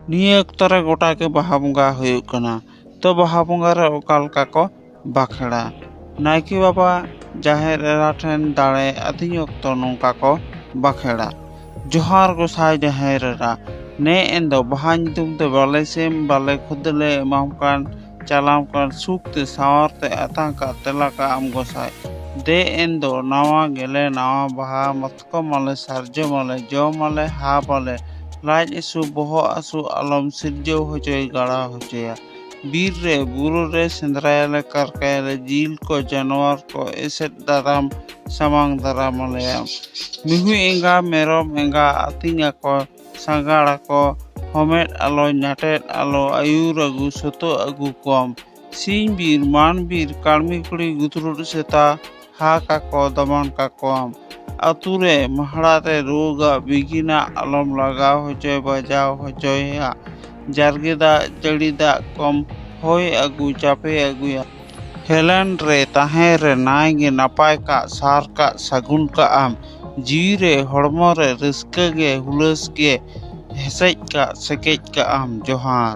ᱱᱤᱭᱟᱹ ᱚᱠᱛᱚ ᱨᱮ ᱜᱚᱴᱟ ᱜᱮ ᱵᱟᱦᱟ ᱵᱚᱸᱜᱟ ᱦᱩᱭᱩᱜ ᱠᱟᱱᱟ᱾ ᱛᱚ ᱵᱟᱦᱟ ᱵᱚᱸᱜᱟ ᱨᱮ ᱚᱠᱟ ᱞᱮᱠᱟ ᱠᱚ ᱵᱟᱸᱠᱷᱮᱲᱟ? ᱱᱟᱭᱠᱮ ᱵᱟᱵᱟ ᱡᱟᱦᱮᱨ ᱮᱨᱟ ᱴᱷᱮᱱ ᱫᱟᱲᱮ ᱟᱹᱫᱤᱧ ᱚᱠᱛᱚ ᱱᱚᱝᱠᱟ ᱠᱚ ᱵᱟᱸᱠᱷᱮᱲᱟ᱾ ᱡᱚᱦᱟᱨ ᱜᱚᱸᱥᱟᱭ ᱡᱟᱦᱮᱨ ᱮᱨᱟ, ᱱᱮ ᱮᱱᱫᱚ ᱵᱟᱦᱟ ᱧᱩᱛᱩᱢ ᱛᱮ ᱵᱟᱞᱮ ᱥᱤᱢ ᱵᱟᱞᱮ ᱠᱷᱩᱫᱟᱹᱞᱮ ᱮᱢᱟᱢ ᱠᱟᱱ ᱪᱟᱞᱟᱢ ᱠᱟᱱ ᱥᱩᱠᱛᱮ ᱥᱟᱶᱟᱨᱛᱮ ᱟᱛᱟᱝ ᱠᱟᱜ ᱛᱮᱞᱟ ᱠᱟᱜ ᱟᱢ ᱜᱚᱸᱥᱟᱭ᱾ ᱫᱮ ᱮᱱᱫᱚ ᱱᱟᱣᱟ ᱜᱮᱞᱮ ᱱᱟᱣᱟ ᱵᱟᱦᱟ ᱢᱟᱛᱠᱚᱢ ᱟᱞᱮ ᱥᱟᱨᱡᱚᱢ ᱟᱞᱮ ᱡᱚᱢ ᱟᱞᱮ ᱦᱟᱵ ᱟᱞᱮ ᱞᱟᱡ ᱦᱟᱹᱥᱩ ᱵᱚᱦᱚᱜ ᱦᱟᱹᱥᱩ ᱟᱞᱚᱢ ᱥᱤᱨᱡᱟᱹᱣ ᱦᱚᱪᱚᱭ ᱜᱟᱲᱟᱣ ᱦᱚᱪᱚᱭᱟ᱾ ᱵᱤᱨ ᱨᱮ ᱵᱩᱨᱩ ᱨᱮ ᱥᱮᱸᱫᱽᱨᱟᱭᱟᱞᱮ ᱠᱟᱨᱠᱟᱭᱟᱞᱮ ᱡᱤᱞ ko ᱡᱟᱱᱣᱟᱨ ko ᱮᱥᱮᱫ ᱫᱟᱨᱟᱢ ᱥᱟᱢᱟᱝ ᱫᱟᱨᱟᱢ ᱟᱞᱮᱭᱟᱢ᱾ ᱢᱤᱦᱩ ᱮᱸᱜᱟ ᱢᱮᱨᱚᱢ ᱮᱸᱜᱟ ᱟᱹᱛᱤᱧ ᱟᱠᱚ ᱥᱟᱸᱜᱟᱲ ᱟᱠᱚ ᱦᱚᱢᱮᱫ ᱟᱞᱚ ᱧᱟᱴᱮᱫ ᱟᱞᱚ ᱟᱹᱭᱩᱨ ᱟᱹᱜᱩ ᱥᱚᱛᱚ ᱟᱹᱜᱩ ᱠᱚᱢ᱾ ᱥᱤᱧ ᱵᱤᱨ ᱢᱟᱱ ᱵᱤᱨ ᱠᱟᱲᱢᱤ ᱠᱩᱲᱤ ᱜᱩᱛᱨᱩᱰ ᱥᱮᱛᱟ ᱦᱟᱠ ᱟᱠᱚ ᱫᱚᱢᱟᱱ ᱠᱟᱠᱚᱣᱟᱢ᱾ ᱟᱹᱛᱩ ᱨᱮ ᱢᱟᱦᱲᱟ ᱨᱮ ᱨᱳᱜᱟᱜ ᱵᱤᱜᱷᱤᱱᱟᱜ ᱟᱞᱚᱢ ᱞᱟᱜᱟᱣ ᱦᱚᱪᱚᱭ ᱵᱟᱡᱟᱣ ᱦᱚᱪᱚᱭᱟ᱾ ᱡᱟᱨᱜᱮ ᱫᱟᱜ ᱡᱟᱹᱲᱤ ᱫᱟᱜ ᱠᱚᱢ ᱦᱚᱭ ᱟᱹᱜᱩ ᱪᱟᱯᱮ ᱟᱹᱜᱩᱭᱟ᱾ ᱦᱮᱞᱮᱱ ᱨᱮ ᱛᱟᱦᱮᱸ ᱨᱮ ᱱᱟᱭ ᱜᱮ ᱱᱟᱯᱟᱭ ᱠᱟᱜ ᱥᱟᱨ ᱠᱟᱜ ᱥᱟᱹᱜᱩᱱ ᱠᱟᱜ ᱟᱢ᱾ ᱡᱤᱣᱤ ᱨᱮ ᱦᱚᱲᱢᱚ ᱨᱮ ᱨᱟᱹᱥᱠᱟᱹ ᱜᱮ ᱦᱩᱞᱟᱹᱥ ᱜᱮ ᱦᱮᱸᱥᱮᱡ ᱠᱟᱜ ᱥᱮᱠᱮᱡ ᱠᱟᱜ ᱟᱢ᱾ ᱡᱚᱦᱟᱨ।